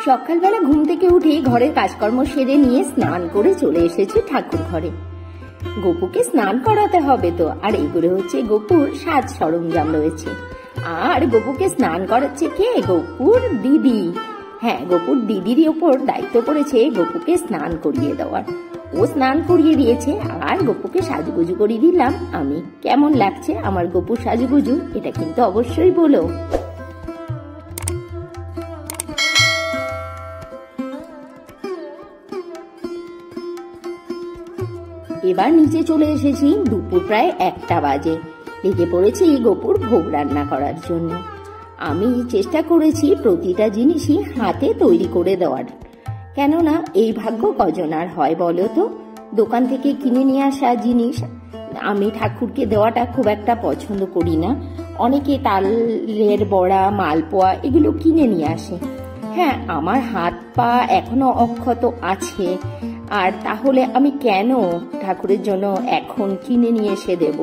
সকালবেলা ঘুম থেকে উঠে ঘরের কাজকর্ম সেরে নিয়ে স্নান করে চলে এসেছি ঠাকুর ঘরে। গপুকে স্নান করাতে হবে তো, আর এগুলো হচ্ছে গপুর সাজ সরঞ্জাম রয়েছে। আর গপুকে স্নান করাচ্ছে কে? গপুর দিদি। হ্যাঁ, গপুর দিদির ওপর দায়িত্ব পড়েছে গপুকে স্নান করিয়ে দেওয়ার। ও স্নান করিয়ে দিয়েছে আর গপুকে সাজুগুজু করিয়ে দিলাম আমি। কেমন লাগছে আমার গপুর সাজুগুজু, এটা কিন্তু অবশ্যই বলো। এবার নিচে চলে এসেছি, দুপুর প্রায় 1টা বাজে। লেগে পড়েছি গপুর ভোগ রান্না করার জন্য। আমি চেষ্টা করেছি প্রতিটা জিনিসই হাতে তৈরি করে দেওয়ার, কেননা এই ভাগ্য কজন আর হয় বলো তো। দোকান থেকে কিনে নিয়ে আসা জিনিস আমি ঠাকুরকে দেওয়াটা খুব একটা পছন্দ করি না। অনেকে তালের বড়া, মালপোয়া এগুলো কিনে নিয়ে আসে। হ্যাঁ, আমার হাত পা এখনো অক্ষত আছে, আর তাহলে আমি কেন ঠাকুরের জন্য এখন কিনে নিয়ে এসে দেব?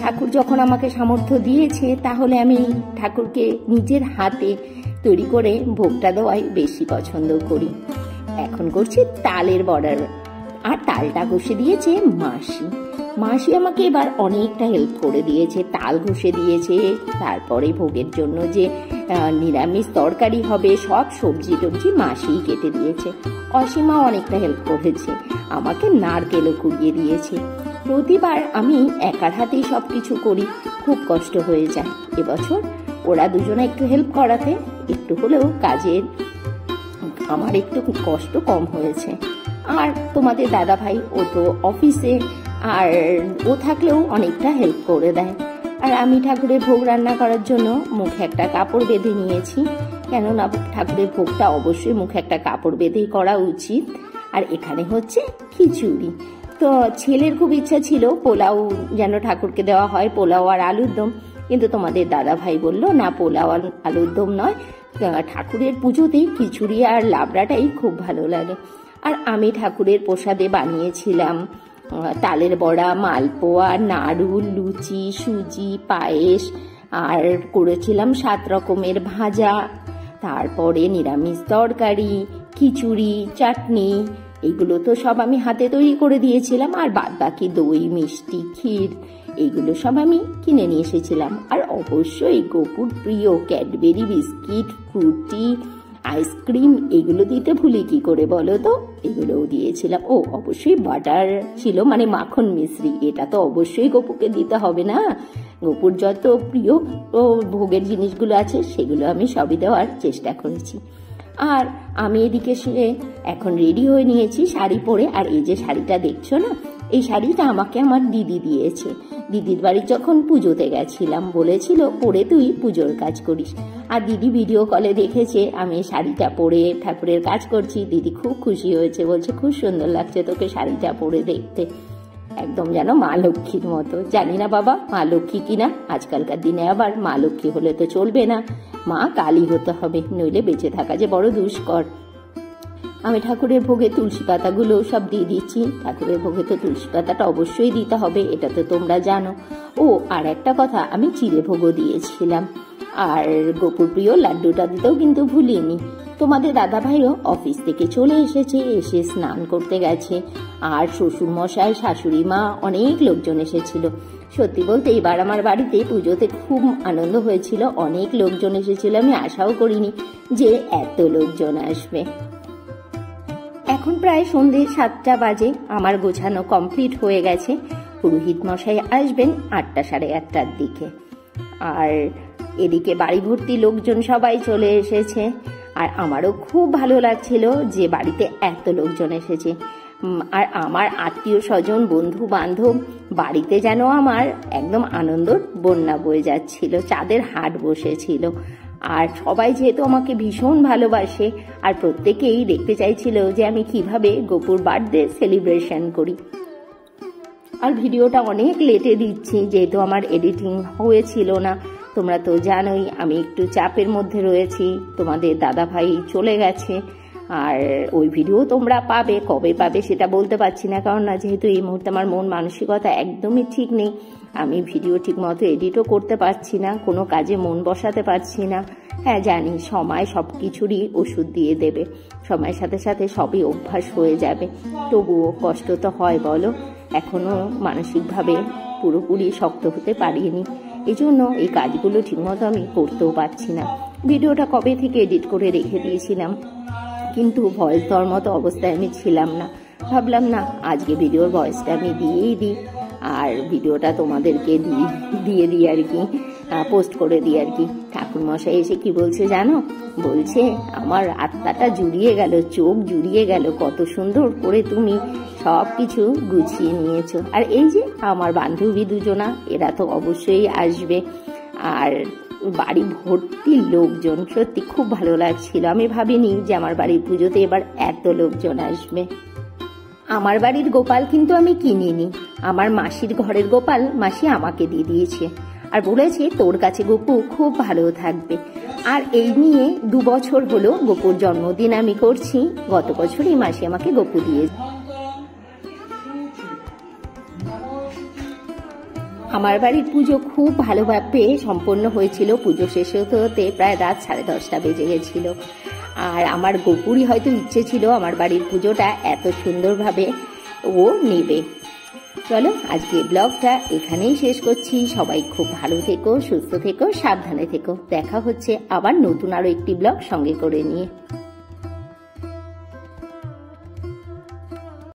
ঠাকুর যখন আমাকে সামর্থ্য দিয়েছে, তাহলে আমি ঠাকুরকে নিজের হাতে তৈরি করে ভোগটা দেওয়াই বেশি পছন্দ করি। এখন করছি তালের বড়ার, আর তালটা ঘষে দিয়েছে মাসি। মাসি আমাকে এবার অনেকটা হেল্প করে দিয়েছে, তাল ঘষে দিয়েছে। তারপরে ভোগের জন্য যে নিরামিষ তরকারি হবে, সব সবজি টবজি মাসিই কেটে দিয়েছে। অসীমা অনেকটা হেল্প করেছে, আমাকে নারকেলও কুড়িয়ে দিয়েছে। প্রতিবার আমি একার হাতেই সব কিছু করি, খুব কষ্ট হয়ে যায়। এবছর ওরা দুজনে একটু হেল্প করাতে একটু হলেও কাজের আমার একটু কষ্ট কম হয়েছে। আর তোমাদের দাদা ভাই, ও তো অফিসে, আর ও থাকলেও অনেকটা হেল্প করে দেয়। আর আমি ঠাকুরের ভোগ রান্না করার জন্য মুখে একটা কাপড় বেঁধে নিয়েছি, কেননা ঠাকুরের ভোগটা অবশ্যই মুখে একটা কাপড় বেঁধেই করা উচিত। আর এখানে হচ্ছে খিচুড়ি। তো ছেলের খুব ইচ্ছা ছিল পোলাও যেন ঠাকুরকে দেওয়া হয়, পোলাও আর আলুর দম, কিন্তু তোমাদের দাদা ভাই বললো না, পোলাও আর আলুর দম নয়, ঠাকুরের পুজোতে খিচুড়ি আর লাবড়াটাই খুব ভালো লাগে। আর আমি ঠাকুরের প্রসাদে বানিয়েছিলাম তালের বড়া, মালপোয়া, নাড়ু, লুচি, সুজি, পায়েস, আর করেছিলাম 7 রকমের ভাজা, তারপরে নিরামিষ তরকারি, খিচুড়ি, চাটনি। এইগুলো তো সব আমি হাতে তৈরি করে দিয়েছিলাম। আর বাদ বাকি দই, মিষ্টি, ক্ষীর এইগুলো সব আমি কিনে নিয়ে এসেছিলাম। আর অবশ্যই গপুর প্রিয় ক্যাডবেরি বিস্কিট, ফ্রুটি, আইসক্রিম এগুলো দিতে ভুলি কি করে বলো তো, এগুলোও দিয়েছিলাম। ও অবশ্যই বাটার ছিল, মানে মাখন মিশ্রি, এটা তো অবশ্যই গপুকে দিতে হবে না। গপুর যত প্রিয় ভোগের জিনিসগুলো আছে সেগুলো আমি সবই দেওয়ার চেষ্টা করেছি। আর আমি এদিকে এখন রেডি হয়ে নিয়েছি শাড়ি পরে। আর এই যে শাড়িটা দেখছো না, এই শাড়িটা আমাকে আমার দিদি দিয়েছে। দিদির বাড়ি যখন পুজোতে গেছিলাম, বলেছিল পরে তুই পুজোর কাজ করিস। আর দিদি ভিডিও কলে দেখেছে আমি শাড়িটা পরে ঠাকুরের কাজ করছি। দিদি খুব খুশি হয়েছে, বলছে খুব সুন্দর লাগছে তোকে শাড়িটা পরে দেখতে, একদম যেন মা লক্ষ্মীর মতো। জানি না বাবা মা লক্ষ্মী কিনা, আজকালকার দিনে আবার মা লক্ষ্মী হলে তো চলবে না, মা কালী হতে হবে, নইলে বেঁচে থাকা যে বড় দুষ্কর। আমি ঠাকুরের ভোগে তুলসী পাতাগুলো সব দিয়ে দিচ্ছি। ঠাকুরের ভোগে তো তুলসী পাতাটা অবশ্যই দিতে হবে, এটা তো তোমরা জানো। ও আর একটা কথা, আমি চিড়ে ভোগও দিয়েছিলাম। আর গপুর প্রিয় লাড্ডুটা দিতেও কিন্তু ভুলিনি। তোমাদের দাদা ভাইও অফিস থেকে চলে এসেছে, এসে স্নান করতে গেছে। আর শ্বশুর মশাই, শাশুড়ি মা, অনেক লোকজন এসেছিল। সত্যি বলতে এবার আমার বাড়িতে পুজোতে খুব আনন্দ হয়েছিল, অনেক লোকজন এসেছিল। আমি আশাও করিনি যে এত লোকজন আসবে। এখন প্রায় সন্ধ্যে 7টা বাজে, আমার গোছানো কমপ্লিট হয়ে গেছে। পুরোহিত মশাই আসবেন 8টা সাড়ে 8টার দিকে। আর এদিকে বাড়ি ভর্তি লোকজন সবাই চলে এসেছে। আর আমারও খুব ভালো লাগছিল যে বাড়িতে এত লোকজন এসেছে। আর আমার আত্মীয় স্বজন, বন্ধু বান্ধব, বাড়িতে যেন আমার একদম আনন্দর বন্যা বয়ে যাচ্ছিল, চাঁদের হাট বসেছিল। আর সবাই যেহেতু আমাকে ভীষণ ভালোবাসে, আর প্রত্যেকেই দেখতে চাইছিল যে আমি কিভাবে গপুর বার্থডে সেলিব্রেশন করি। আর ভিডিওটা অনেক লেটে দিচ্ছি, যেহেতু আমার এডিটিং হয়েছিল না। তোমরা তো জানোই আমি একটু চাপের মধ্যে রয়েছি, তোমাদের দাদা ভাই চলে গেছে। আর ওই ভিডিও তোমরা পাবে, কবে পাবে সেটা বলতে পারছি না, কারণ না যেহেতু এই মুহূর্তে আমার মন মানসিকতা একদমই ঠিক নেই। আমি ভিডিও ঠিক মতো এডিটও করতে পারছি না, কোনো কাজে মন বসাতে পারছি না। হ্যাঁ জানি সময় সব কিছুরই ওষুধ দিয়ে দেবে, সময়ের সাথে সাথে সবই অভ্যাস হয়ে যাবে, তবুও কষ্ট তো হয় বলো। এখনও মানসিকভাবে পুরোপুরি শক্ত হতে পারিনি, এই জন্য এই কাজগুলো ঠিকমতো আমি করতেও পারছি না। ভিডিওটা কবে থেকে এডিট করে রেখে দিয়েছিলাম, কিন্তু ভয়েস দেওয়ার মতো অবস্থায় আমি ছিলাম না। ভাবলাম না, আজকে ভিডিওর ভয়েসটা আমি দিয়েই দিই, আর ভিডিওটা তোমাদেরকে দিয়ে দিই আর কি, পোস্ট করে দিই আর কি। ঠাকুরমশাই এসে কি বলছে জানো, বলছে আমার আত্মাটা জুড়িয়ে গেল, চোখ জুড়িয়ে গেল, কত সুন্দর করে তুমি সব কিছু গুছিয়ে নিয়েছো। আর এই যে আমার বান্ধবী দুজনা, এরা তো অবশ্যই আসবে, আর বাড়ি ভর্তি লোকজন, সত্যি খুব ভালো লাগছিল। আমি ভাবিনি যে আমার বাড়ির পুজোতে এবার এত লোকজন আসবে। আমার বাড়ির গোপাল কিন্তু আমি কিনিনি, আমার মাসির ঘরের গোপাল মাসি আমাকে দিয়ে দিয়েছে, আর বলেছে তোর কাছে গপু খুব ভালো থাকবে। আর এই নিয়ে 2 বছর হলো গপুর জন্মদিন আমি করছি, গত বছরই মাসি আমাকে গপু দিয়েছে। আমার বাড়ির পুজো খুব ভালোভাবে সম্পন্ন হয়েছিল, পুজো শেষ হতে হতে প্রায় রাত 10:30 বেজে গেছিল। আর আমার গপুরই হয়তো ইচ্ছে ছিল আমার বাড়ির পুজোটা এত সুন্দরভাবে ও নেবে। চলো আজকে ব্লগটা এখানেই শেষ করছি। সবাই খুব ভালো থেকো, সুস্থ থেকো, সাবধানে থেকো। দেখা হচ্ছে আবার নতুন আরো একটি ব্লগ সঙ্গে করে নিয়ে।